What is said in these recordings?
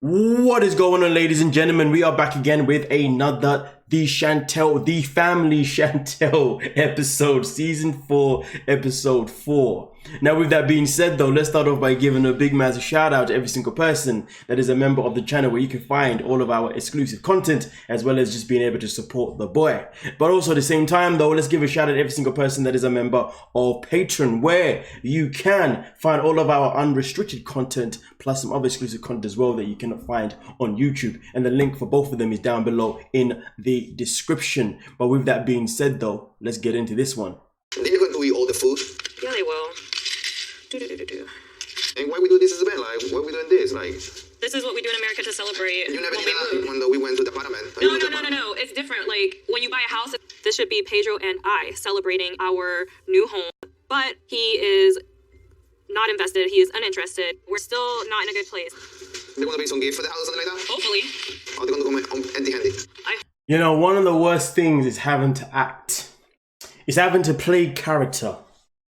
What is going on, ladies and gentlemen? We are back again with another the family Chantel episode, season 4, episode 4. Now, with that being said, though, let's start off by giving a big massive shout out to every single person that is a member of the channel, where you can find all of our exclusive content, as well as just being able to support the boy. But also at the same time, though, let's give a shout out to every single person that is a member of Patreon, where you can find all of our unrestricted content, plus some other exclusive content as well that you cannot find on YouTube. And the link for both of them is down below in the description. But with that being said, though, let's get into this one. They're going to eat all the food. Yeah, they will. And why we do this as a band? Like, why we doing this? Like, this is what we do in America to celebrate. you never when did that when we went to the apartment. No. It's different. Like, when you buy a house, this should be Pedro and I celebrating our new home. But he is not invested. He is uninterested. We're still not in a good place. They're going to be some gift for the house or something like that? Hopefully. Or they're going to come empty-handed? You know, one of the worst things is having to act. It's having to play character.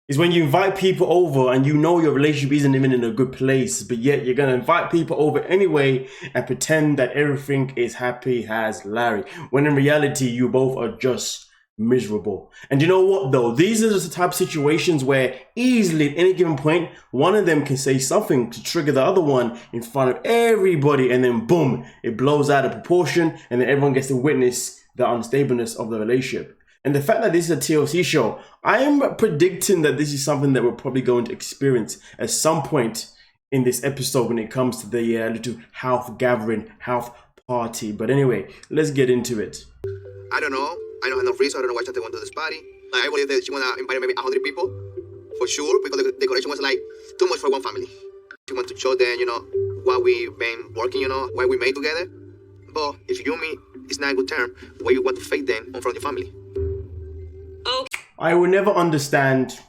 Is when you invite people over and you know your relationship isn't even in a good place, but yet you're going to invite people over anyway and pretend that everything is happy as Larry, when in reality you both are just miserable. And you know what though? These are just the type of situations where easily at any given point, one of them can say something to trigger the other one in front of everybody, and then boom, it blows out of proportion, and then everyone gets to witness the unstableness of the relationship. And the fact that this is a TLC show, I am predicting that this is something that we're probably going to experience at some point in this episode when it comes to the little house gathering, house party. But anyway, let's get into it. I don't know. I don't have no free, so I don't know why Chantel went to this party. Like, I believe that she want to invite maybe 100 people, for sure, because the decoration was like too much for one family. She want to show them, you know, what we've been working, you know, what we made together. But if you and me, it's not a good term, why you want to fake them in front of your family. I will never understand,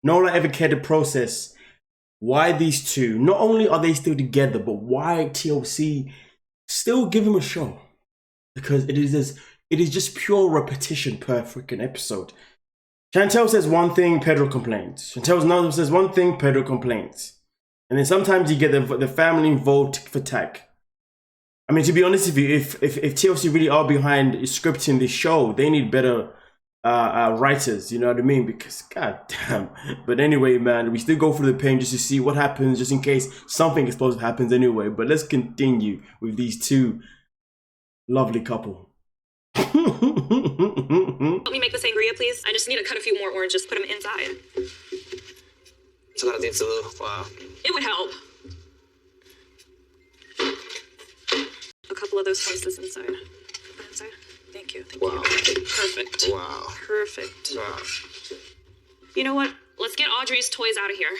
nor will I ever care to process why these two, not only are they still together, but why TLC still give them a show. Because it is just pure repetition per freaking episode. Chantel says one thing, Pedro complains. Chantel says one thing, Pedro complains. And then sometimes you get the family involved for tack. I mean, to be honest with you, if TLC really are behind scripting this show, they need better writers, you know what I mean? Because god damn. But anyway, man, we still go through the pain just to see what happens, just in case something explosive happens anyway. But let's continue with these two lovely couple. Help me make the sangria, please. I just need to cut a few more oranges, put them inside. It's a lot of things to do. Wow. It would help. A couple of those slices inside. Inside. Thank you. Wow. Perfect. Wow. Perfect. Wow. You know what? Let's get Audrey's toys out of here.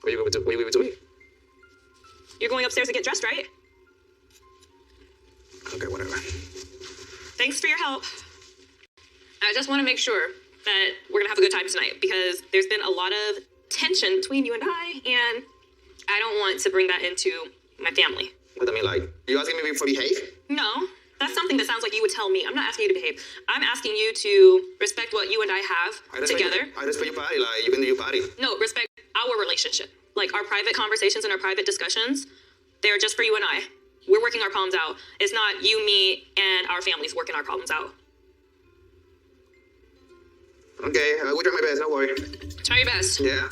What are you doing? You're going upstairs to get dressed, right? Okay, whatever. Thanks for your help. I just want to make sure that we're going to have a good time tonight, because there's been a lot of tension between you and I don't want to bring that into my family. What do you mean, like, you asking me for behave? No. That's something that sounds like you would tell me. I'm not asking you to behave. I'm asking you to respect what you and I have together. I respect your party. Like, you can do your party. No, respect our relationship. Like, our private conversations and our private discussions, they're just for you and I. We're working our problems out. It's not you, me, and our families working our problems out. Okay, I will try my best. Don't worry. Try your best. Yeah.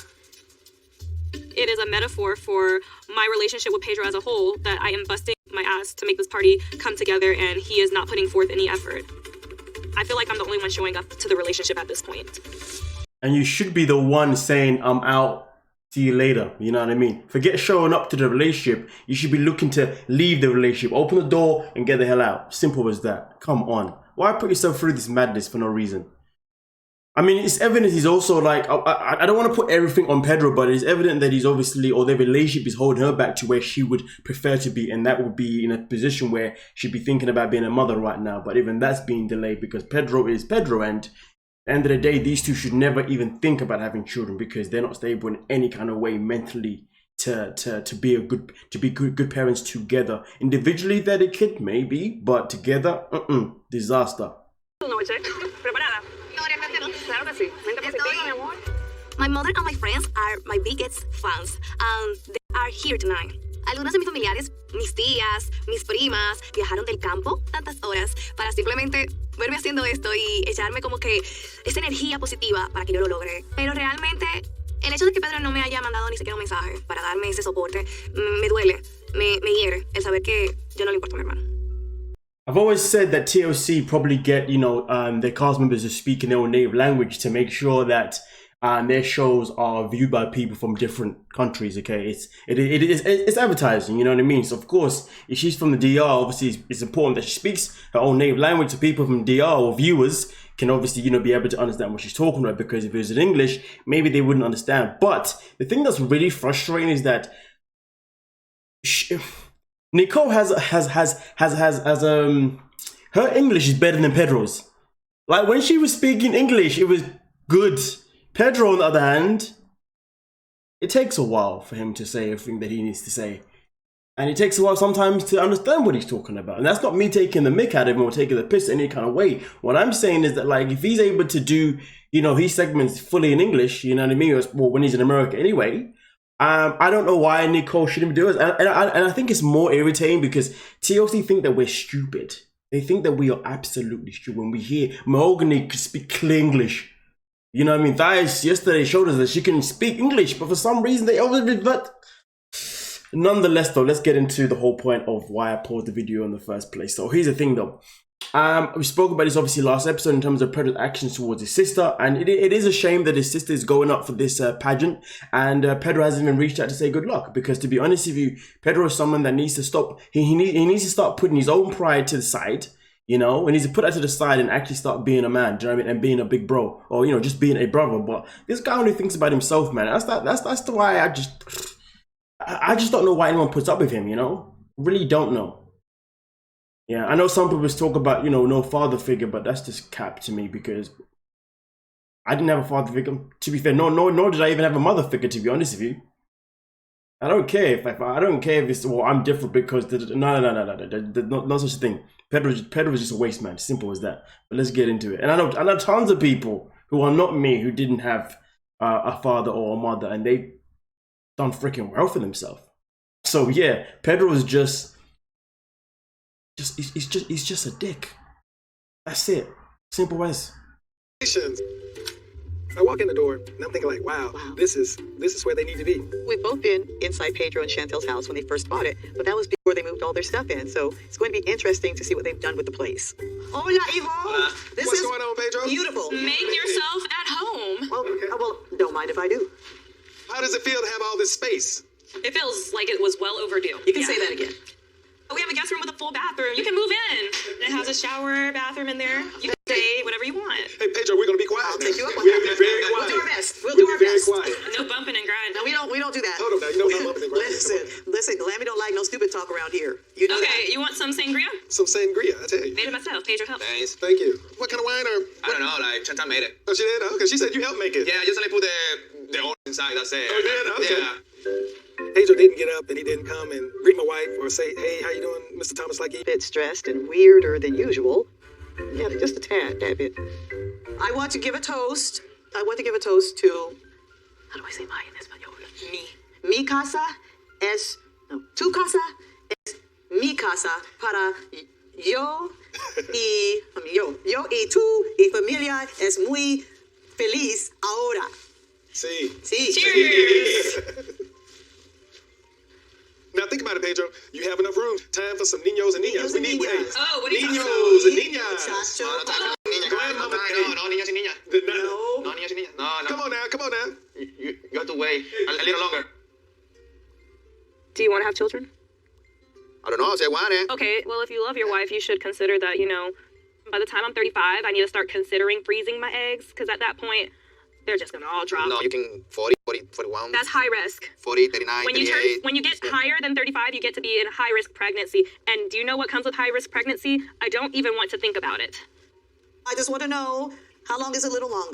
It is a metaphor for my relationship with Pedro as a whole, that I am busting my ass to make this party come together, and he is not putting forth any effort. I feel like I'm the only one showing up to the relationship at this point. And you should be the one saying, I'm out, see you later. You know what I mean? Forget showing up to the relationship. You should be looking to leave the relationship. Open the door and get the hell out. Simple as that. Come on. Why put yourself through this madness for no reason? I mean, it's evident he's also like, I don't want to put everything on Pedro, but it's evident that he's obviously, or their relationship is holding her back to where she would prefer to be. And that would be in a position where she'd be thinking about being a mother right now. But even that's being delayed because Pedro is Pedro. And at the end of the day, these two should never even think about having children, because they're not stable in any kind of way mentally to be good parents together. Individually, they're the kid, maybe, but together, disaster. My mother and my friends are my biggest fans, and they are here tonight. Algunos de mis familiares, mis tías, mis primas, viajaron del campo tantas horas para simplemente verme haciendo esto y echarme como que esa energía positiva para que yo lo logre. Pero realmente, el hecho de que Pedro no me haya mandado ni siquiera un mensaje para darme ese soporte, me duele, me hiere el saber que yo no le importo a mi hermano. I've always said that TLC probably get, you know, their cast members to speak in their own native language to make sure that their shows are viewed by people from different countries. Okay, it's advertising, you know what I mean? So of course, if she's from the DR, obviously it's important that she speaks her own native language, so people from DR or viewers can obviously, you know, be able to understand what she's talking about, because if it was in English, maybe they wouldn't understand. But the thing that's really frustrating is that Nicole has her English is better than Pedro's. Like when she was speaking English, it was good. Pedro, on the other hand, it takes a while for him to say everything that he needs to say. And it takes a while sometimes to understand what he's talking about. And that's not me taking the mick out of him or taking the piss in any kind of way. What I'm saying is that, like, if he's able to do, you know, his segments fully in English, you know what I mean? Well, when he's in America anyway, I don't know why Nicole shouldn't do it. And I think it's more irritating because TLC think that we're stupid. They think that we are absolutely stupid when we hear Mahogany could speak clear English. You know what I mean? Thais yesterday showed us that she can speak English, but for some reason they always revert. Nonetheless, though, let's get into the whole point of why I paused the video in the first place. So here's the thing, though. We spoke about this obviously last episode in terms of Pedro's actions towards his sister, and it is a shame that his sister is going up for this pageant, and Pedro hasn't even reached out to say good luck, because to be honest with you, Pedro is someone that needs to stop. He needs to start putting his own pride to the side. You know, and he's to put that to the side and actually start being a man, do you know what I mean? And being a big bro, or, you know, just being a brother. But this guy only thinks about himself, man. That's the why I just don't know why anyone puts up with him, you know? Really don't know. Yeah, I know some people talk about, you know, no father figure, but that's just cap to me, because I didn't have a father figure. To be fair, nor did I even have a mother figure, to be honest with you. I don't care if it's, well, I'm different because no such thing. Pedro was just a waste man, simple as that. But let's get into it. And I know tons of people who are not me who didn't have a father or a mother, and they done freaking well for themselves. So yeah, Pedro is he's just a dick. That's it. Simple as. I walk in the door and I'm thinking like, wow, this is where they need to be. We've both been inside Pedro and Chantel's house when they first bought it, but that was before they moved all their stuff in. So it's going to be interesting to see what they've done with the place. Hola, hijo. What's going on, Pedro? Beautiful. Make yourself at home. Well, don't mind if I do. How does it feel to have all this space? It feels like it was well overdue. You can say that again. We have a guest room with a full bathroom. You can move in. It has a shower, bathroom in there. You can say whatever you want. Hey, Pedro, we're going to be quiet. I'll take you up on We'll that. be very quiet. We'll do our best. We'll do our be very best. quiet. No bumping and grinding. No, we don't do that. Hold on now. You know I'm bumping and grinding. Listen, Lammy don't like no stupid talk around here. You know Okay, that. you want some sangria? Some sangria, I tell you. Made it myself. Pedro help. Thanks. Thank you. What kind of wine or? I don't know, like Chantal made it. Oh, she did? Okay, she said you helped make it. Yeah, I just only put the orange inside, that's it. Oh, did? Okay. Yeah. Pedro didn't get up and he didn't come and greet my wife or say, hey, how you doing, Mr. Thomas, like he. A bit stressed and weirder than usual. Yeah, just a tad, that bit. I want to give a toast. I want to give a toast to. How do I say my in español? Me. Mi casa es. No, tu casa es mi casa para yo y. Yo y tu y familia es muy feliz ahora. See. Sí. Cheers. Now think about it, Pedro. You have enough room. Time for some niños and niñas. We need niñas. Oh, what are you talking niños and Muchacho. niñas. Niña, Go ahead, Mama. no, niñas y niñas. No. No, niñas y niñas. No. Come on now. You have to wait a little longer. Do you want to have children? I don't know, say why, eh? Okay, well, if you love your wife, you should consider that, you know, by the time I'm 35, I need to start considering freezing my eggs, because at that point, they're just going to all drop. No, you can 40, 41. That's high risk. 40, 39, When 38. you get higher than 35, you get to be in a high risk pregnancy. And do you know what comes with high risk pregnancy? I don't even want to think about it. I just want to know how long is a little longer.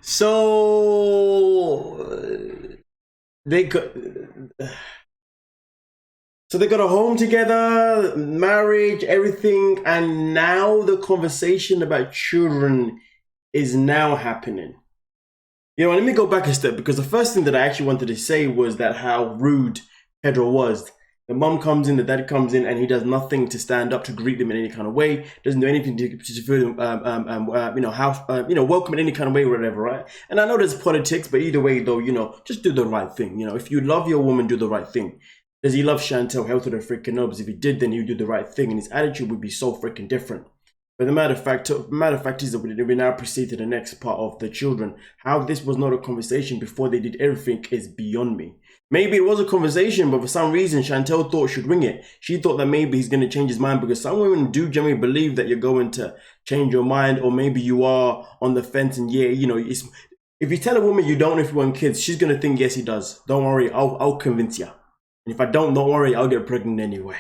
So they got a home together, marriage, everything, and now the conversation about children is now happening. You know, let me go back a step, because the first thing that I actually wanted to say was that how rude Pedro was. The mom comes in, the dad comes in, and he does nothing to stand up to greet them in any kind of way. Doesn't do anything to feel them, welcome in any kind of way, or whatever, right? And I know there's politics, but either way, though, just do the right thing. If you love your woman, do the right thing. Does he love Chantel? Hell to the freaking no. Because if he did, then he would do the right thing, and his attitude would be so freaking different. But the matter of fact is that we now proceed to the next part of the children. How this was not a conversation before they did everything is beyond me. Maybe it was a conversation, but for some reason, Chantel thought she'd ring it. She thought that maybe he's going to change his mind, because some women do generally believe that you're going to change your mind, or maybe you are on the fence, and if you tell a woman you don't know if you want kids, she's going to think, yes, he does. Don't worry, I'll convince you. And if I don't worry, I'll get pregnant anyway.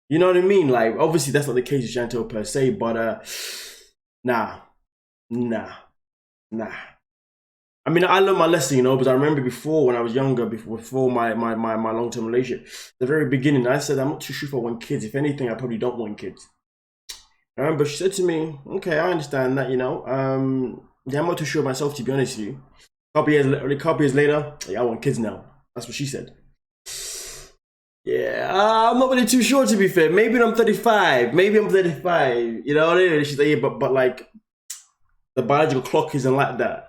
You know what I mean? Like, obviously, that's not the case with Chantel per se, but nah. I mean, I learned my lesson, because I remember before, when I was younger, before my long-term relationship, the very beginning, I said, I'm not too sure if I want kids. If anything, I probably don't want kids. I remember she said to me, okay, I understand that, yeah, I'm not too sure myself, to be honest with you. A couple years later, yeah, I want kids now. That's what she said. Yeah, I'm not really too sure, to be fair. Maybe I'm 35. You know what I mean? She's like, yeah, but like, the biological clock isn't like that.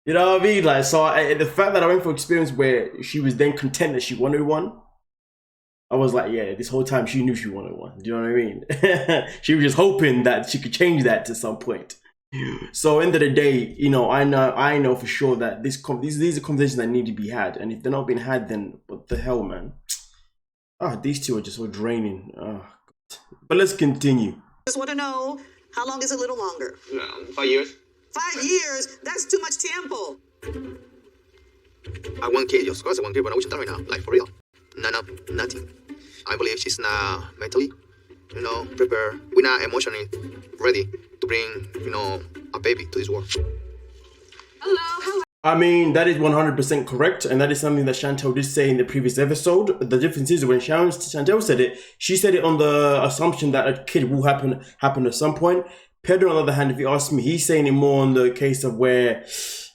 You know what I mean? Like, so the fact that I went for an experience where she was then content that she wanted one, I was like, yeah, this whole time she knew she wanted one. Do you know what I mean? She was just hoping that she could change that to some point. So end of the day, I know for sure that these are conversations that need to be had. And if they're not being had, then what the hell, man? These two are just so draining. God. But let's continue. Just want to know, how long is a little longer? 5 years. 5 years? That's too much tiempo. I want kids, of course I want kids, but I wish right now, like for real. Nothing. I believe she's not mentally, prepared. We're not emotionally ready to bring, a baby to this world. Hello, I mean, that is 100% correct, and that is something that Chantel did say in the previous episode. The difference is when Chantel said it, she said it on the assumption that a kid will happen at some point. Pedro, on the other hand, if you ask me, he's saying it more on the case of where,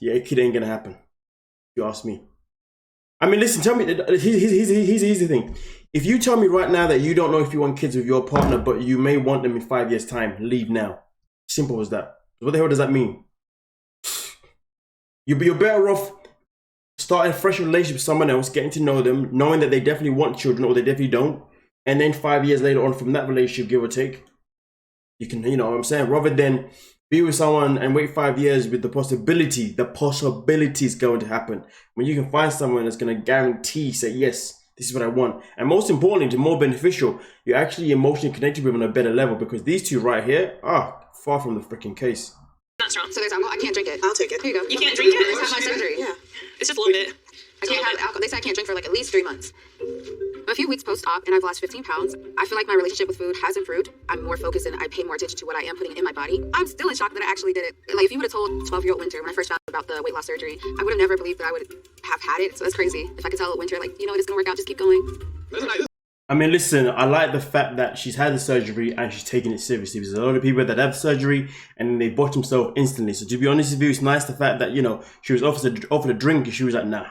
yeah, a kid ain't gonna happen. If you ask me. I mean, listen, tell me, here's the thing. If you tell me right now that you don't know if you want kids with your partner, but you may want them in 5 years' time, leave now. Simple as that. What the hell does that mean? You're better off starting a fresh relationship with someone else, getting to know them, knowing that they definitely want children or they definitely don't, and then 5 years later on from that relationship, give or take, you can, you know what I'm saying, rather than be with someone and wait 5 years with the possibility is going to happen, when you can find someone that's going to guarantee, say, yes, this is what I want. And most importantly, the more beneficial, you're actually emotionally connected with on a better level, because these two right here are far from the freaking case. Not strong. So there's alcohol. I can't drink it. I'll take it. Here you go. You can't drink it? I just had my surgery. Yeah. It's just a little bit. I can't have alcohol. They say I can't drink for like at least 3 months. I'm a few weeks post-op and I've lost 15 pounds. I feel like my relationship with food has improved. I'm more focused and I pay more attention to what I am putting in my body. I'm still in shock that I actually did it. Like if you would have told 12-year-old Winter when I first found out about the weight loss surgery, I would have never believed that I would have had it. So that's crazy. If I could tell Winter, like, it's gonna work out, just keep going. I mean, listen, I like the fact that she's had the surgery and she's taking it seriously. There's a lot of people that have surgery and then they botch themselves instantly. So to be honest with you, it's nice the fact that, she was offered a drink and she was like, nah,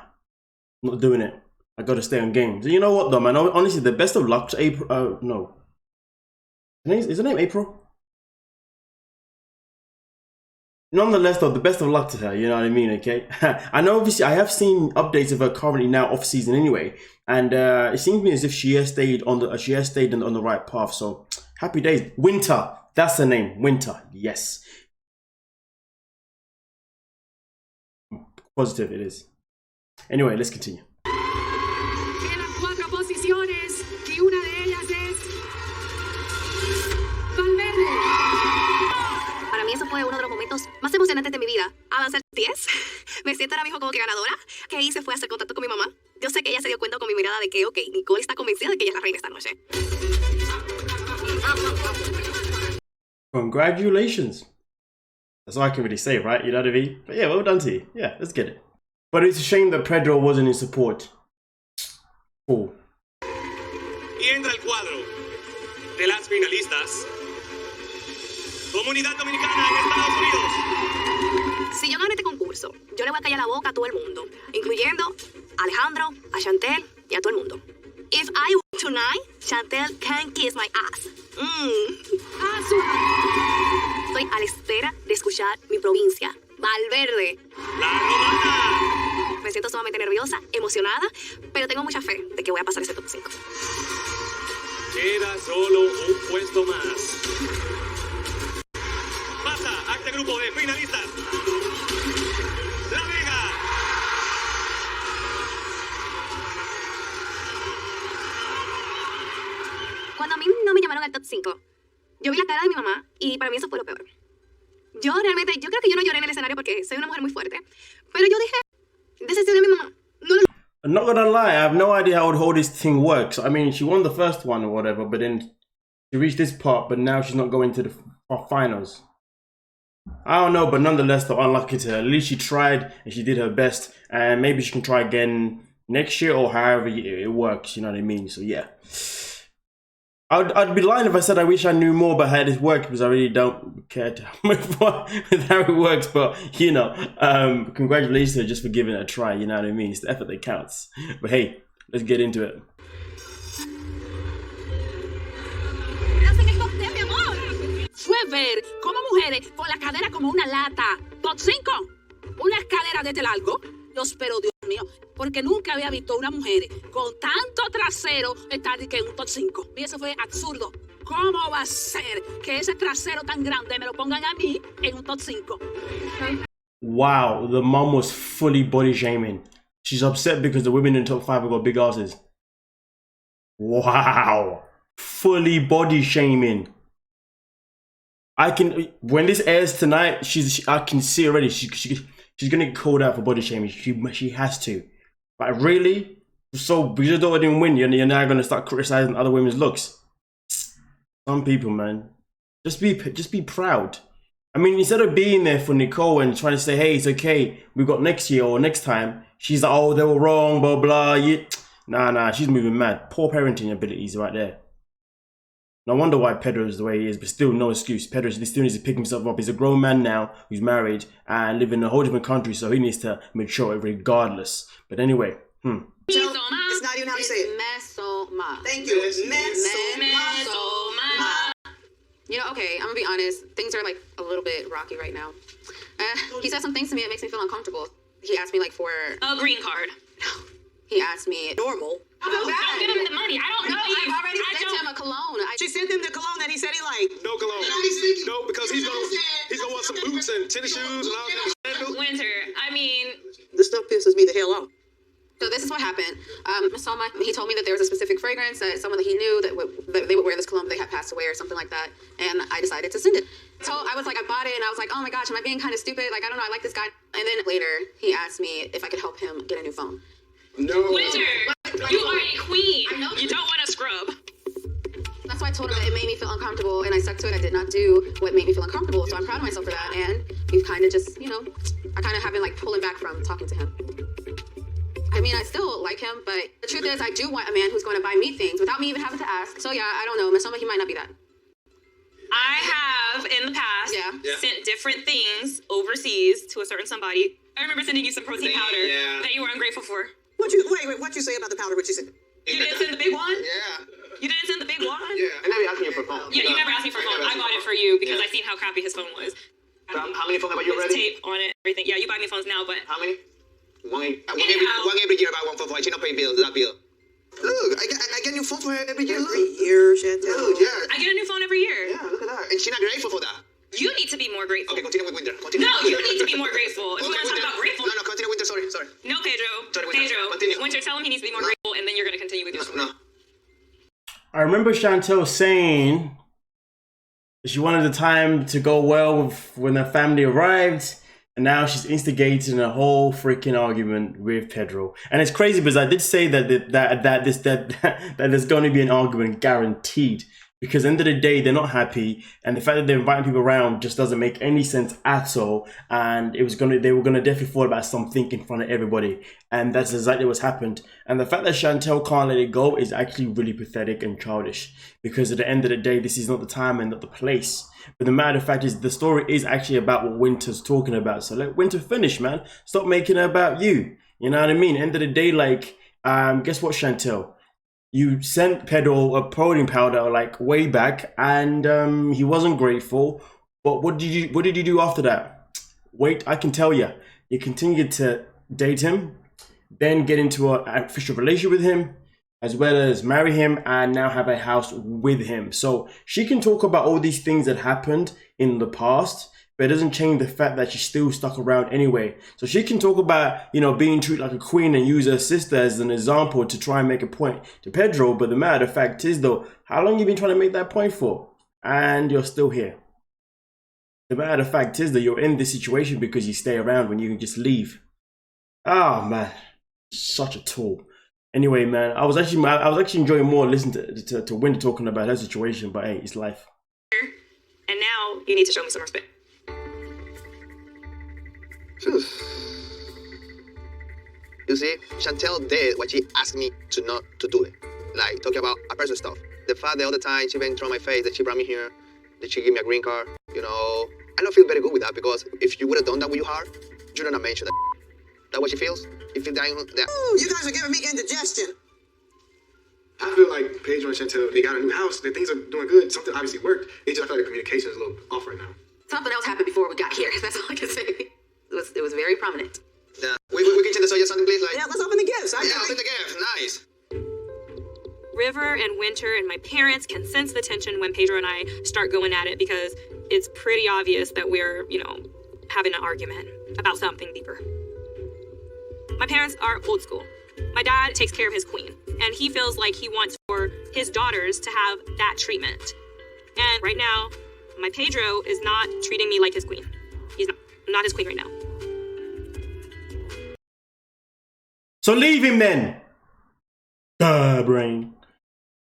I'm not doing it. I got to stay on game. So you know what though, man? Honestly, the best of luck to April. No. Is her name April? Nonetheless though, the best of luck to her, you know what I mean, okay? I know obviously I have seen updates of her currently now off season anyway, and it seems to me as if she has stayed on the right path, so happy days. Winter, that's her name, Winter, yes. Positive it is. Anyway, let's continue. Quedan 4 posiciones y una de ellas es Valverde. Para mí eso fue uno de los momentos más emocionantes de mi vida. Avanzar 10. Me siento ahora mismo como que ganadora. Que hice fue hacer contacto con mi mamá. Yo sé que ella se dio cuenta con mi mirada de que, ok, Nicole está convencida de que ella es la reina esta noche. Congratulations. That's all I can really say, right? You know what I mean? But yeah, well done to you. Yeah, let's get it. But it's a shame that Pedro wasn't in support. Cool. Y entra el cuadro de las finalistas Comunidad Dominicana en Estados Unidos. Si yo gano este concurso, yo le voy a callar la boca a todo el mundo, incluyendo a Alejandro, a Chantel y a todo el mundo. If I win tonight, Chantel can kiss my ass. Estoy a la espera de escuchar mi provincia, Valverde. La Romana. Me siento sumamente nerviosa, emocionada, pero tengo mucha fe de que voy a pasar ese top 5. Queda solo un puesto más. Pasa a este grupo de finalistas. La Vega. Cuando a mí no me llamaron al top 5, yo vi la cara de mi mamá y para mí eso fue lo peor. Yo creo que yo no lloré en el escenario porque soy una mujer muy fuerte, pero yo dije, decepcioné a mi mamá. No. I'm not gonna lie, I have no idea how the whole this thing works. I mean, she won the first one or whatever, but then she reached this part, but now she's not going to the finals. I don't know, but nonetheless, they're unlucky to her. At least she tried and she did her best, and maybe she can try again next year or however it works, you know what I mean? So yeah. I'd be lying if I said I wish I knew more about how this works, because I really don't care with how it works. But you know, congratulations to her just for giving it a try. You know what I mean? It's the effort that counts. But hey, let's get into it. Fue ver cómo mujeres con la cadera como una lata. Top 5. Unas caderas de este largo. Pero Dios mío, porque nunca había visto una mujer con tanto trasero estar en un top 5. Y eso fue absurdo. ¿Cómo va a ser que ese trasero tan grande me lo pongan a mí en un top 5? Wow, the mom was fully body shaming. She's upset because the women in the top 5 have got big asses. Wow, fully body shaming. When this airs tonight, I can see already. She's gonna get called out for body shaming. She has to. But really, so because your daughter didn't win, you're now gonna start criticizing other women's looks. Some people, man, just be proud. I mean, instead of being there for Nicole and trying to say, hey, it's okay, we got next year or next time, she's like, oh, they were wrong, blah blah. Nah, she's moving mad. Poor parenting abilities right there. No wonder why Pedro is the way he is, but still no excuse. Pedro still needs to pick himself up. He's a grown man now who's married and living in a whole different country, so he needs to mature regardless. But anyway, It's not even how you say it. Mesoma. Thank you. Mesoma. You know, okay, I'm gonna be honest. Things are like a little bit rocky right now. He said some things to me that makes me feel uncomfortable. He asked me like for A green card. He asked me Normal. Don't give him the money. I don't know. I've already sent him a cologne. She sent him the cologne that he said he liked. No cologne. No, because he's gonna want some boots and tennis shoes and all kinds of sandals. Winter. I mean, This stuff pisses me the hell off. So this is what happened. Soma, he told me that there was a specific fragrance that someone that he knew that they would wear this cologne, but they had passed away or something like that. And I decided to send it. So I was like, I bought it and I was like, oh my gosh, am I being kind of stupid? Like, I don't know, I like this guy. And then later he asked me if I could help him get a new phone. No. Winter, you are a queen. You don't want to scrub. That's why I told him that it made me feel uncomfortable, and I stuck to it. I did not do what made me feel uncomfortable, so I'm proud of myself for that. And we've kind of just, you know, I kind of have been like pulling back from talking to him. I mean, I still like him, but the truth is I do want a man who's going to buy me things without me even having to ask. So yeah, I don't know. Masoma, he might not be that. I have in the past sent different things overseas to a certain somebody. I remember sending you some protein powder that you were ungrateful for. Wait, what you say about the powder? What you said? You didn't send the big one? Yeah. You didn't send the big one? Yeah. I never asked you for a phone. Yeah, you never asked me for a phone. I bought it for you because I seen how crappy his phone was. How many phones have you There's already? tape on it, everything. Yeah, you buy me phones now, but How many? One every year. I buy one phone for her. She don't pay bills. That bill. Look, I get a new phone for her every year. Look. Every year, Chantel. Look, yeah. I get a new phone every year. Yeah, look at that. And she's not grateful for that. You need to be more grateful. Okay, continue with Winter. Continue. No, you need to be more grateful. If we're going to talk about grateful. No, continue Winter. Sorry. No, Pedro. Sorry, Winter. Continue. Winter, tell him he needs to be more grateful, and then you're going to continue with your story. No. I remember Chantel saying that she wanted the time to go well when her family arrived, and now she's instigating a whole freaking argument with Pedro. And it's crazy because I did say that there's going to be an argument guaranteed, Because at the end of the day, they're not happy, and the fact that they're inviting people around just doesn't make any sense at all. And they were gonna definitely fall about something in front of everybody, and that's exactly what's happened. And the fact that Chantel can't let it go is actually really pathetic and childish. Because at the end of the day, this is not the time and not the place. But the matter of fact is, the story is actually about what Winter's talking about. So let Winter finish, man. Stop making it about you. You know what I mean? End of the day, like, guess what, Chantel? You sent Pedro a protein powder like way back, and he wasn't grateful. But what did you do after that? Wait, I can tell you. You continued to date him, then get into an official relationship with him, as well as marry him and now have a house with him. So she can talk about all these things that happened in the past, but it doesn't change the fact that she's still stuck around anyway. So she can talk about, you know, being treated like a queen and use her sister as an example to try and make a point to Pedro. But the matter of fact is, though, how long you been trying to make that point for? And you're still here. The matter of fact is that you're in this situation because you stay around when you can just leave. Oh, man. Such a tool. Anyway, man, I was actually enjoying more listening to Winter talking about her situation, but hey, it's life. And now you need to show me some respect. You see, Chantel did what she asked me to not to do it. Like, talking about a personal stuff. The fact that all the time she been throwing my face, that she brought me here, that she gave me a green card, you know. I don't feel very good with that, because if you would have done that with your heart, you don't mention that. That's what she feels? If you die that. Ooh, you guys are giving me indigestion. I feel like Pedro and Chantel, they got a new house. Things are doing good. Something obviously worked. It's just I feel like the communication is a little off right now. Something else happened before we got here. That's all I can say. It was very prominent. Yeah. We can change the subject something, please? Like, Yeah, let's open the gifts. yeah, open the gift. Nice. River and Winter and my parents can sense the tension when Pedro and I start going at it, because it's pretty obvious that we're, you know, having an argument about something deeper. My parents are old school. My dad takes care of his queen, and he feels like he wants for his daughters to have that treatment. And right now, my Pedro is not treating me like his queen. He's not his queen right now. So leave him then. Brain.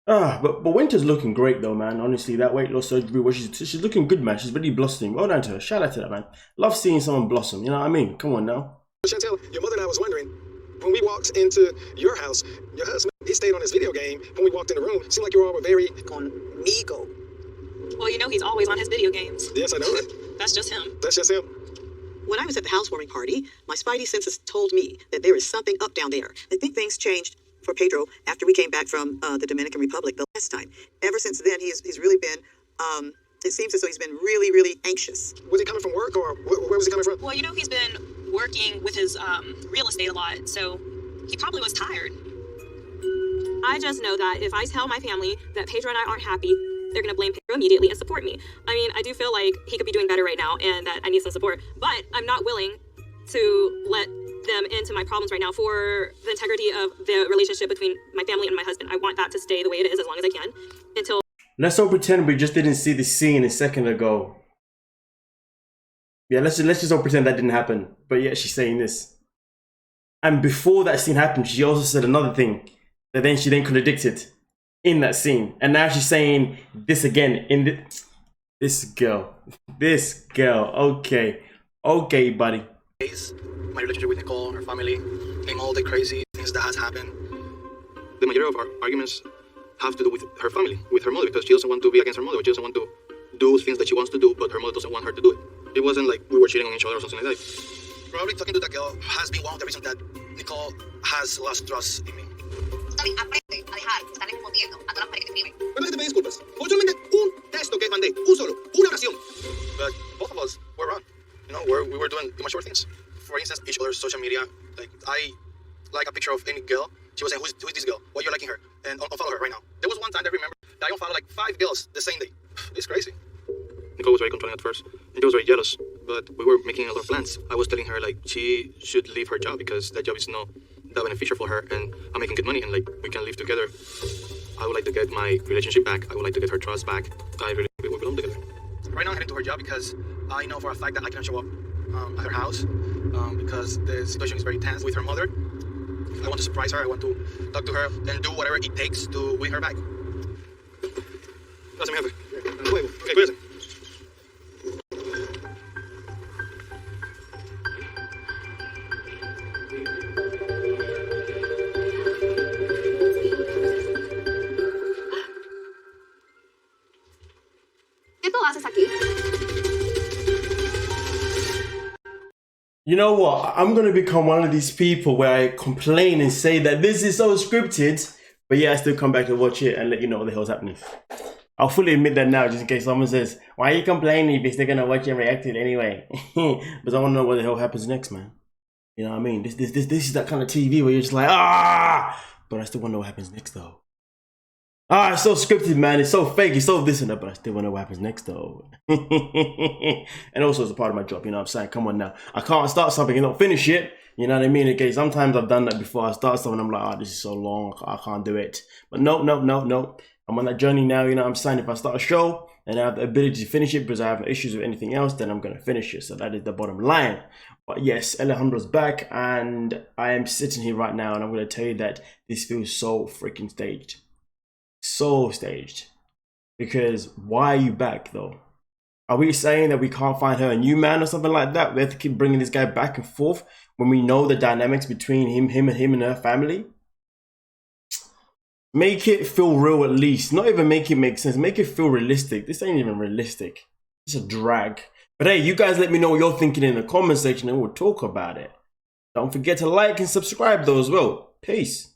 But Winter's looking great though, man. Honestly, that weight loss surgery, she's looking good, man. She's really blossoming. Well done to her. Shout out to that, man. Love seeing someone blossom. You know what I mean? Come on now. Chantel, your mother and I was wondering, when we walked into your house, your husband, he stayed on his video game. When we walked in the room, it seemed like you all were very... Conmigo. Well, you know he's always on his video games. Yes, I know that. That's just him. That's just him. When I was at the housewarming party, my spidey senses told me that there is something up down there. I think things changed for Pedro after we came back from the Dominican Republic the last time. Ever since then, he's really been, it seems as though he's been really, really anxious. Was he coming from work, or where was he coming from? Well, you know he's been working with his real estate a lot, so he probably was tired. I just know that if I tell my family that Pedro and I aren't happy, they're going to blame Pedro immediately and support me. I mean, I do feel like he could be doing better right now and that I need some support, but I'm not willing to let them into my problems right now for the integrity of the relationship between my family and my husband. I want that to stay the way it is as long as I can until... Let's all pretend we just didn't see the scene a second ago. Yeah, let's just all pretend that didn't happen. But yeah, she's saying this. And before that scene happened, she also said another thing that she then contradicted in that scene. And now she's saying this again in this girl. Okay, buddy. My relationship with Nicole, her family, and all the crazy things that has happened. The majority of our arguments have to do with her family, with her mother, because she doesn't want to be against her mother. She doesn't want to do things that she wants to do, but her mother doesn't want her to do it. It wasn't like we were cheating on each other or something like that. Probably talking to that girl has been one of the reasons that Nicole has lost trust in me. Aprende a dejar de estar respondiendo a todas las paredes que te escriben. Pero es que te pedí disculpas. Fue solamente un texto que mandé, un solo, una oración. But both of us were wrong. You know, we were doing immature things. For instance, each other's social media. Like, I like a picture of any girl. She was saying, who is this girl? Why are you liking her? And unfollow her right now. There was one time that I remember that I unfollowed like 5 girls the same day. It's crazy. Nicole was very controlling at first, and she was very jealous. But we were making a lot of plans. I was telling her like she should leave her job because that job is not that beneficial for her, and I'm making good money, and like we can live together. I would like to get my relationship back. I would like to get her trust back. I really we belong together. Right now I'm heading to her job because I know for a fact that I cannot show up at her house because the situation is very tense with her mother. I want to surprise her. I want to talk to her and do whatever it takes to win her back. Gracias, mi jefe. Hasta luego. Ok, cuídese. ¿Qué tú haces aquí? You know what? I'm gonna become one of these people where I complain and say that this is so scripted, but yeah, I still come back to watch it and let you know what the hell's happening. I'll fully admit that now, just in case someone says, "Why are you complaining? Because they're gonna watch it and react to it anyway." But I want to know what the hell happens next, man. You know what I mean? This is that kind of TV where you're just like, ah, but I still want to know what happens next though. Ah, it's so scripted, man. It's so fake. It's so this and that, but I still want to know what happens next, though. And also, it's a part of my job, you know what I'm saying? Come on now. I can't start something and not finish it. You know what I mean? Okay, sometimes I've done that before. I start something, I'm like, oh, this is so long. I can't do it. But no. I'm on that journey now, you know what I'm saying? If I start a show and I have the ability to finish it because I have issues with anything else, then I'm going to finish it. So that is the bottom line. But yes, Alejandro's back, and I am sitting here right now, and I'm going to tell you that this feels so freaking staged. So staged. Because why are you back though? Are we saying that we can't find her a new man or something like that? We have to keep bringing this guy back and forth when we know the dynamics between him and her family? Make it feel real at least. Not even make it make sense. Make it feel realistic. This ain't even realistic. It's a drag. But hey, you guys let me know what you're thinking in the comment section and we'll talk about it. Don't forget to like and subscribe though as well. Peace.